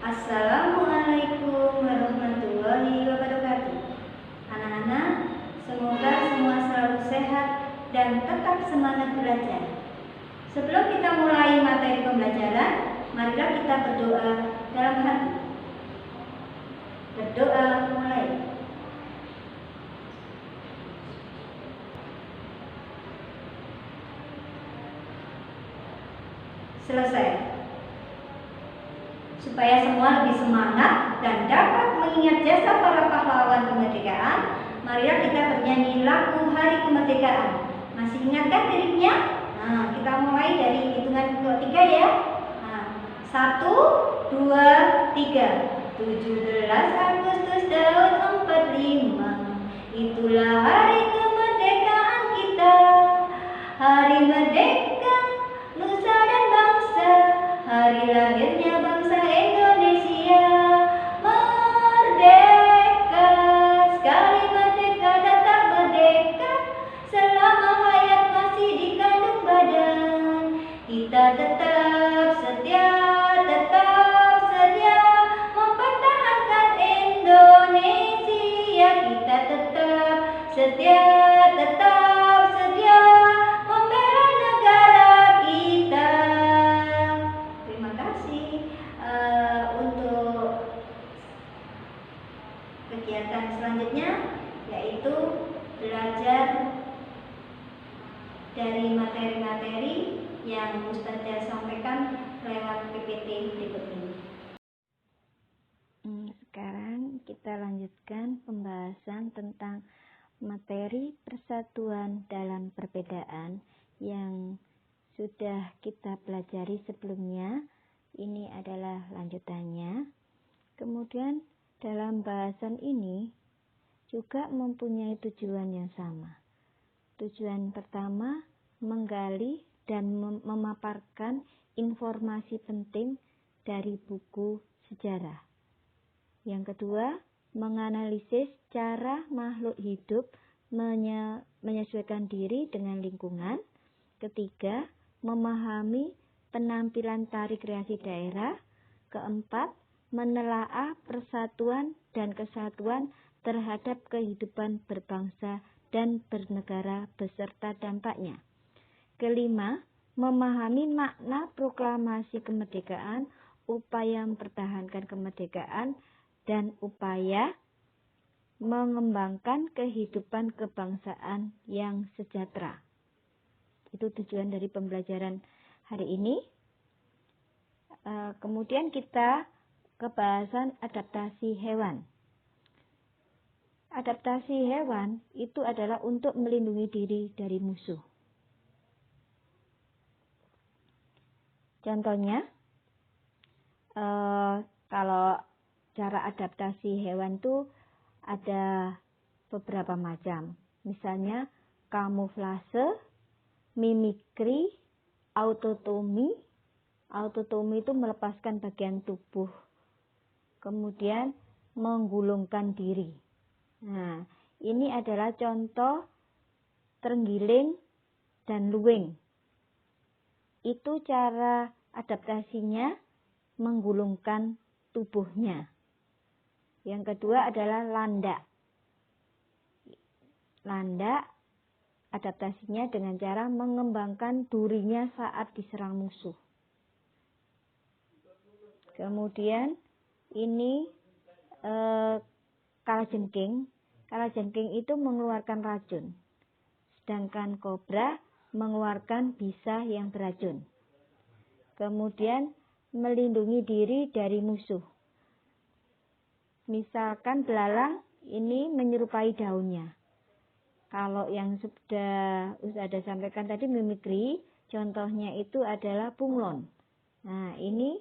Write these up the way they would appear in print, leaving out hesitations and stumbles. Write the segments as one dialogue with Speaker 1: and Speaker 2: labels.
Speaker 1: Assalamualaikum warahmatullahi wabarakatuh. Anak-anak, semoga semua selalu sehat dan tetap semangat belajar. Sebelum kita mulai materi pembelajaran, marilah kita berdoa dalam hati. Berdoa mulai. Selesai. Supaya semua lebih semangat dan dapat mengingat jasa para pahlawan kemerdekaan, marilah kita bernyanyi lagu Hari Kemerdekaan. Masih ingatkah liriknya? Nah, kita mulai dari hitungan ketiga ya. Nah, 1, 2, 3. 17 Agustus tahun 45, itulah hari kemerdekaan kita. Hari merdeka nusa dan bangsa, hari lahirnya bangsa Indonesia. Merdeka, sekali merdeka tetap merdeka, selama hayat masih dikandung badan. Kita tetap setia mempertahankan Indonesia. Kita tetap setia membela negara kita. Terima kasih. Untuk kegiatan selanjutnya yaitu belajar dari materi-materi yang Ustazah sampaikan lewat PPT berikut ini.
Speaker 2: Sekarang kita lanjutkan pembahasan tentang materi persatuan dalam perbedaan yang sudah kita pelajari sebelumnya. Ini adalah lanjutannya. Kemudian dalam bahasan ini juga mempunyai tujuan yang sama. Tujuan pertama, menggali dan memaparkan informasi penting dari buku sejarah. Yang kedua, menganalisis cara makhluk hidup menyesuaikan diri dengan lingkungan. Ketiga, memahami penampilan tari kreasi daerah. Keempat, menelaah persatuan dan kesatuan terhadap kehidupan berbangsa dan bernegara beserta dampaknya. Kelima, memahami makna proklamasi kemerdekaan, upaya mempertahankan kemerdekaan, dan upaya mengembangkan kehidupan kebangsaan yang sejahtera. Itu tujuan dari pembelajaran hari ini. Kemudian kita ke bahasan adaptasi hewan. Adaptasi hewan itu adalah untuk melindungi diri dari musuh. Contohnya, kalau cara adaptasi hewan itu ada beberapa macam. Misalnya kamuflase, mimikri, autotomi. Autotomi itu melepaskan bagian tubuh. Kemudian menggulungkan diri. Nah, ini adalah contoh terenggiling dan luwing. Itu cara adaptasinya menggulungkan tubuhnya. Yang kedua adalah landak. Landak adaptasinya dengan cara mengembangkan durinya saat diserang musuh. Kemudian ini kalajengking. Kalajengking itu mengeluarkan racun. Sedangkan kobra mengeluarkan bisa yang beracun. Kemudian melindungi diri dari musuh. Misalkan belalang ini menyerupai daunnya. Kalau yang sudah Ustazah sampaikan tadi mimikri, contohnya itu adalah bunglon. Nah, ini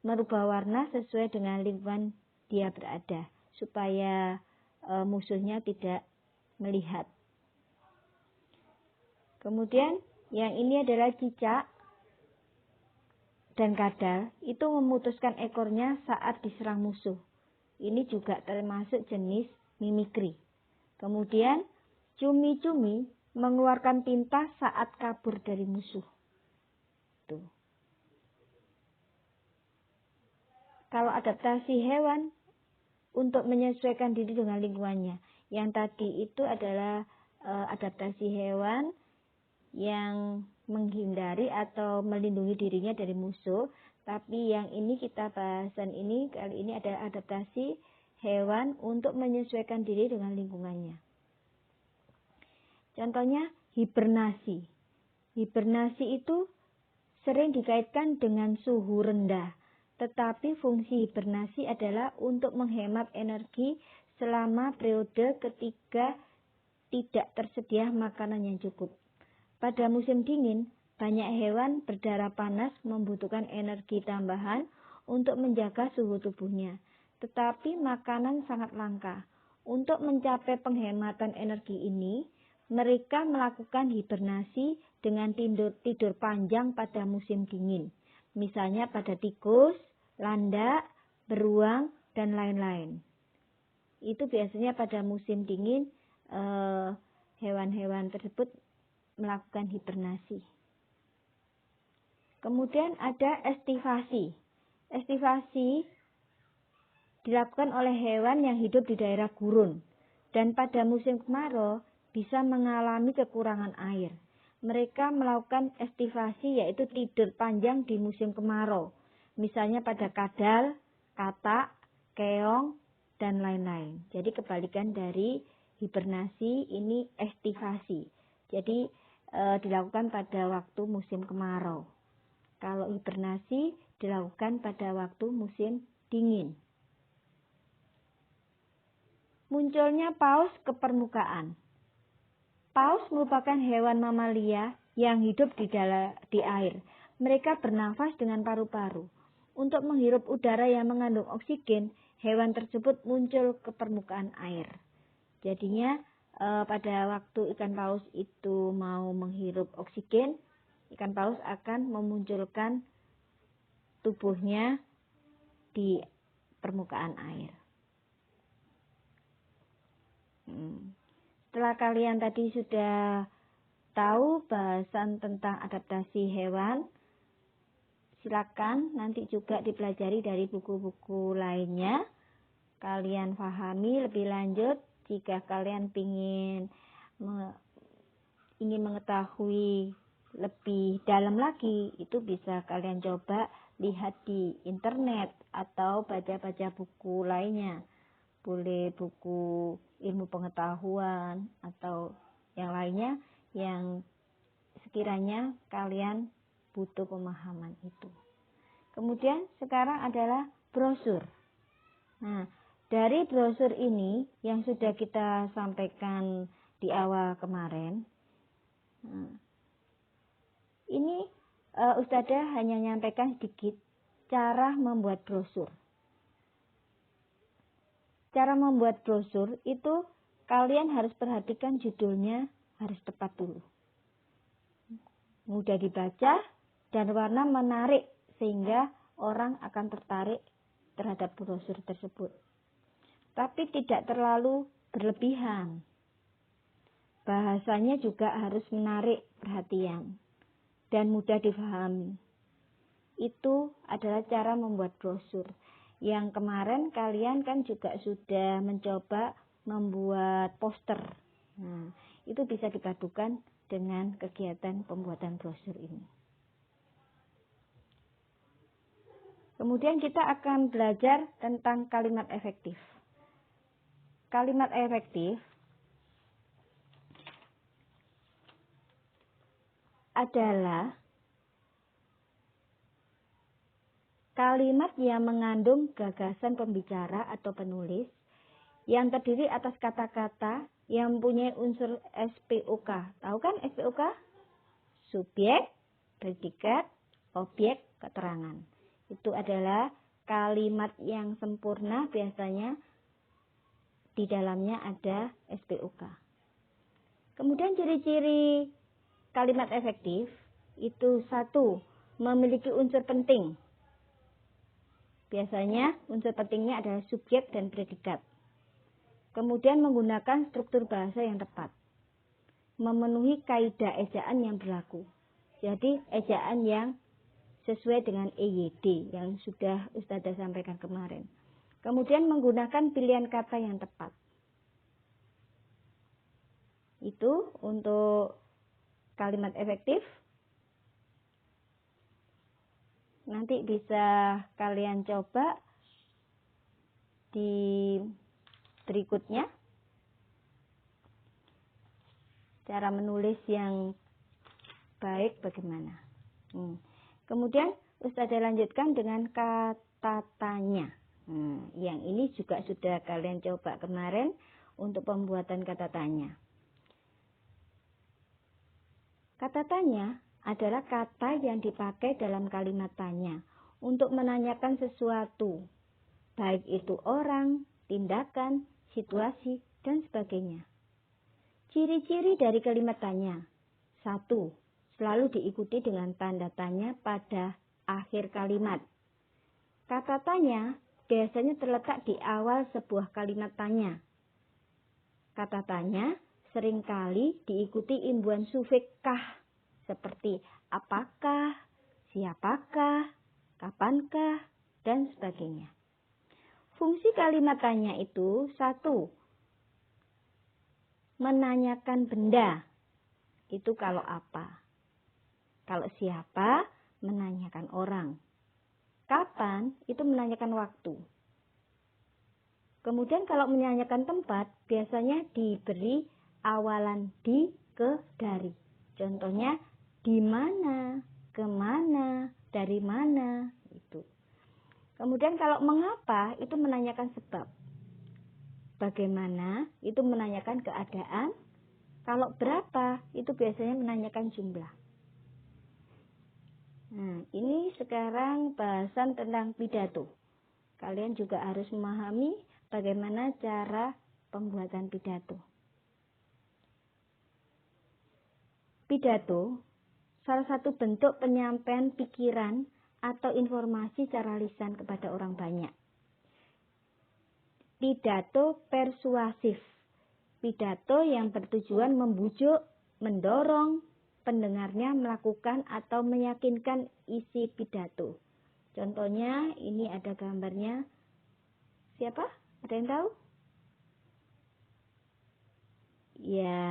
Speaker 2: merubah warna sesuai dengan lingkungan dia berada, supaya musuhnya tidak melihat. Kemudian yang ini adalah cicak dan kadal, itu memutuskan ekornya saat diserang musuh. Ini juga termasuk jenis mimikri. Kemudian cumi-cumi mengeluarkan tinta saat kabur dari musuh. Tuh. Kalau adaptasi hewan untuk menyesuaikan diri dengan lingkungannya. Yang tadi itu adalah adaptasi hewan yang menghindari atau melindungi dirinya dari musuh. Tapi yang ini kita bahasan ini kali ini adalah adaptasi hewan untuk menyesuaikan diri dengan lingkungannya. Contohnya hibernasi. Hibernasi itu sering dikaitkan dengan suhu rendah. Tetapi fungsi hibernasi adalah untuk menghemat energi selama periode ketika tidak tersedia makanan yang cukup. Pada musim dingin, banyak hewan berdarah panas membutuhkan energi tambahan untuk menjaga suhu tubuhnya. Tetapi makanan sangat langka. Untuk mencapai penghematan energi ini, mereka melakukan hibernasi dengan tidur panjang pada musim dingin. Misalnya pada tikus, landak, beruang, dan lain-lain. Itu biasanya pada musim dingin hewan-hewan tersebut melakukan hibernasi. Kemudian ada estivasi. Estivasi dilakukan oleh hewan yang hidup di daerah gurun dan pada musim kemarau bisa mengalami kekurangan air. Mereka melakukan estivasi yaitu tidur panjang di musim kemarau. Misalnya pada kadal, katak, keong, dan lain-lain. Jadi kebalikan dari hibernasi, ini estivasi. Jadi dilakukan pada waktu musim kemarau. Kalau hibernasi dilakukan pada waktu musim dingin. Munculnya paus ke permukaan. Paus merupakan hewan mamalia yang hidup di air. Mereka bernafas dengan paru-paru. Untuk menghirup udara yang mengandung oksigen, hewan tersebut muncul ke permukaan air. Jadinya pada waktu ikan paus itu mau menghirup oksigen, ikan paus akan memunculkan tubuhnya di permukaan air. Setelah kalian tadi sudah tahu bahasan tentang adaptasi hewan, silakan nanti juga dipelajari dari buku-buku lainnya. Kalian pahami lebih lanjut. Jika kalian ingin mengetahui lebih dalam lagi, itu bisa kalian coba lihat di internet atau baca-baca buku lainnya. Boleh buku ilmu pengetahuan atau yang lainnya yang sekiranya kalian butuh pemahaman itu. Kemudian sekarang adalah brosur. Nah, dari brosur ini yang sudah kita sampaikan di awal kemarin, ini Ustadzah hanya menyampaikan sedikit cara membuat brosur. Cara membuat brosur itu kalian harus perhatikan judulnya harus tepat dulu. Mudah dibaca dan warna menarik sehingga orang akan tertarik terhadap brosur tersebut. Tapi tidak terlalu berlebihan. Bahasanya juga harus menarik perhatian dan mudah difahami. Itu adalah cara membuat brosur. Yang kemarin kalian kan juga sudah mencoba membuat poster. Nah, itu bisa dipadukan dengan kegiatan pembuatan brosur ini. Kemudian kita akan belajar tentang kalimat efektif. Kalimat efektif adalah kalimat yang mengandung gagasan pembicara atau penulis yang terdiri atas kata-kata yang mempunyai unsur SPOK. Tahu kan SPOK? Subjek, predikat, objek, keterangan. Itu adalah kalimat yang sempurna, biasanya di dalamnya ada SPOK. Kemudian ciri-ciri kalimat efektif itu 1, memiliki unsur penting. Biasanya unsur pentingnya adalah subjek dan predikat. Kemudian menggunakan struktur bahasa yang tepat. Memenuhi kaidah ejaan yang berlaku. Jadi ejaan yang sesuai dengan EYD yang sudah Ustazah sampaikan kemarin. Kemudian menggunakan pilihan kata yang tepat. Itu untuk kalimat efektif. Nanti bisa kalian coba di berikutnya. Cara menulis yang baik bagaimana. Kemudian Ustazah lanjutkan dengan kata tanya. Yang ini juga sudah kalian coba kemarin untuk pembuatan kata tanya. Kata tanya adalah kata yang dipakai dalam kalimat tanya untuk menanyakan sesuatu, baik itu orang, tindakan, situasi, dan sebagainya. Ciri-ciri dari kalimat tanya. 1. Selalu diikuti dengan tanda tanya pada akhir kalimat. Kata tanya biasanya terletak di awal sebuah kalimat tanya. Kata tanya seringkali diikuti imbuhan sufiks kah, seperti apakah, siapakah, kapankah, dan sebagainya. Fungsi kalimat tanya itu 1. Menanyakan benda. Itu kalau apa. Kalau siapa, menanyakan orang. Kapan, itu menanyakan waktu. Kemudian kalau menanyakan tempat, biasanya diberi awalan di, ke, dari. Contohnya, di mana, kemana, dari mana. Itu. Kemudian kalau mengapa, itu menanyakan sebab. Bagaimana, itu menanyakan keadaan. Kalau berapa, itu biasanya menanyakan jumlah. Nah, ini sekarang bahasan tentang pidato. Kalian juga harus memahami bagaimana cara pembuatan pidato. Pidato salah satu bentuk penyampaian pikiran atau informasi secara lisan kepada orang banyak. Pidato persuasif. Pidato yang bertujuan membujuk, mendorong pendengarnya melakukan atau meyakinkan isi pidato. Contohnya, ini ada gambarnya. Siapa? Ada yang tahu? Ya.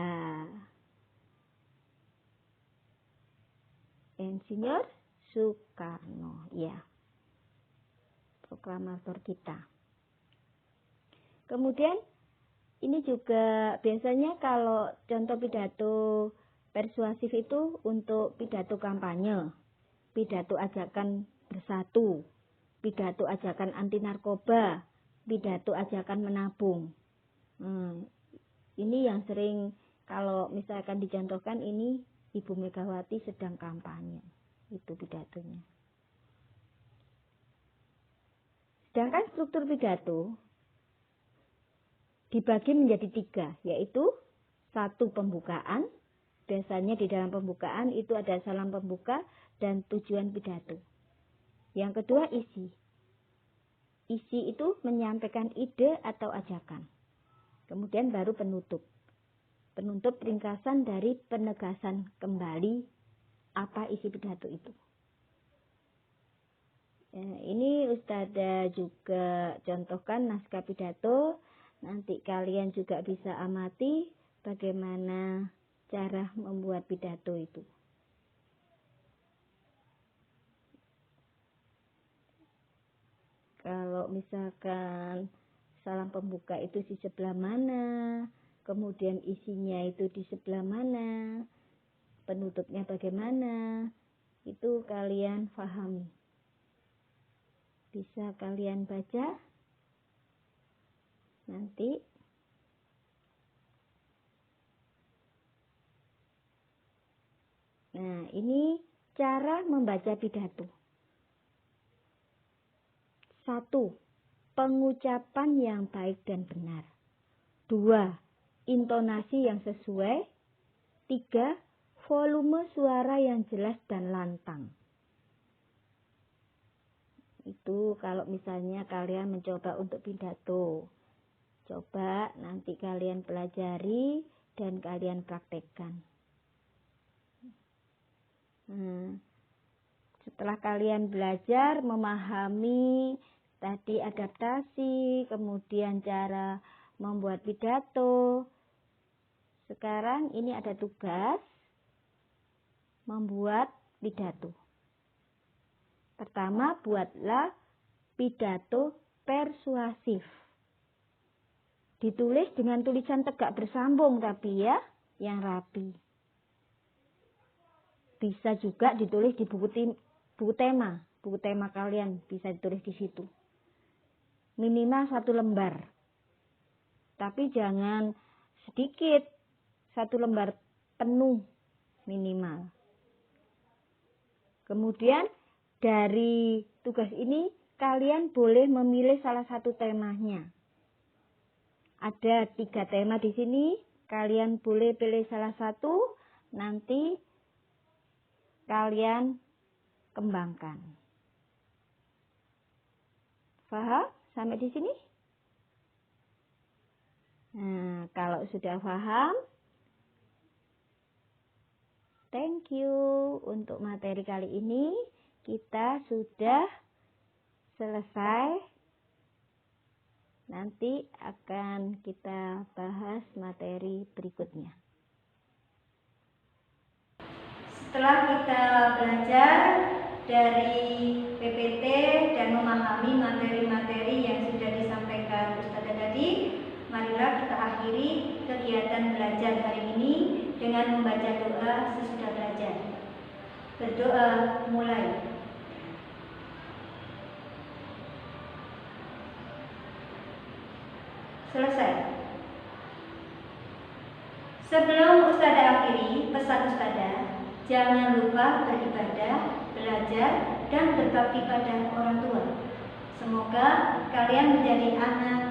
Speaker 2: Insinyur Soekarno. Ya. Proklamator kita. Kemudian, ini juga biasanya kalau contoh pidato persuasif itu untuk pidato kampanye, pidato ajakan bersatu, pidato ajakan anti narkoba, pidato ajakan menabung. Ini yang sering kalau misalkan dicontohkan ini Ibu Megawati sedang kampanye. Itu pidatonya. Sedangkan struktur pidato dibagi menjadi 3, yaitu 1 pembukaan. Biasanya di dalam pembukaan itu ada salam pembuka dan tujuan pidato. Yang kedua isi. Isi itu menyampaikan ide atau ajakan. Kemudian baru penutup. Penutup ringkasan dari penegasan kembali apa isi pidato itu. Ini Ustazah juga contohkan naskah pidato. Nanti kalian juga bisa amati bagaimana cara membuat pidato itu. Kalau misalkan salam pembuka itu di sebelah mana, kemudian isinya itu di sebelah mana, penutupnya bagaimana, itu kalian pahami. Bisa kalian baca nanti. Nah, ini cara membaca pidato. 1. Pengucapan yang baik dan benar. 2. Intonasi yang sesuai. 3. Volume suara yang jelas dan lantang. Itu kalau misalnya kalian mencoba untuk pidato. Coba nanti kalian pelajari dan kalian praktekkan. setelah kalian belajar memahami tadi adaptasi, kemudian cara membuat pidato, sekarang ini ada tugas membuat pidato. Pertama, buatlah pidato persuasif. Ditulis dengan tulisan tegak bersambung tapi ya, yang rapi. Bisa juga ditulis di buku tema kalian bisa ditulis di situ. Minimal 1 lembar. Tapi jangan sedikit, 1 lembar penuh minimal. Kemudian dari tugas ini kalian boleh memilih salah satu temanya. Ada 3 tema di sini, kalian boleh pilih salah satu, nanti kalian kembangkan. Paham sampai di sini? Nah, kalau sudah paham, thank you untuk materi kali ini. Kita sudah selesai. Nanti akan kita bahas materi berikutnya.
Speaker 1: Setelah kita belajar dari PPT dan memahami materi-materi yang sudah disampaikan Ustazah tadi, marilah kita akhiri kegiatan belajar hari ini dengan membaca doa sesudah belajar. Berdoa mulai. Selesai. Sebelum Ustazah akhiri, pesan Ustazah, jangan lupa beribadah, belajar, dan berbakti pada orang tua. Semoga kalian menjadi anak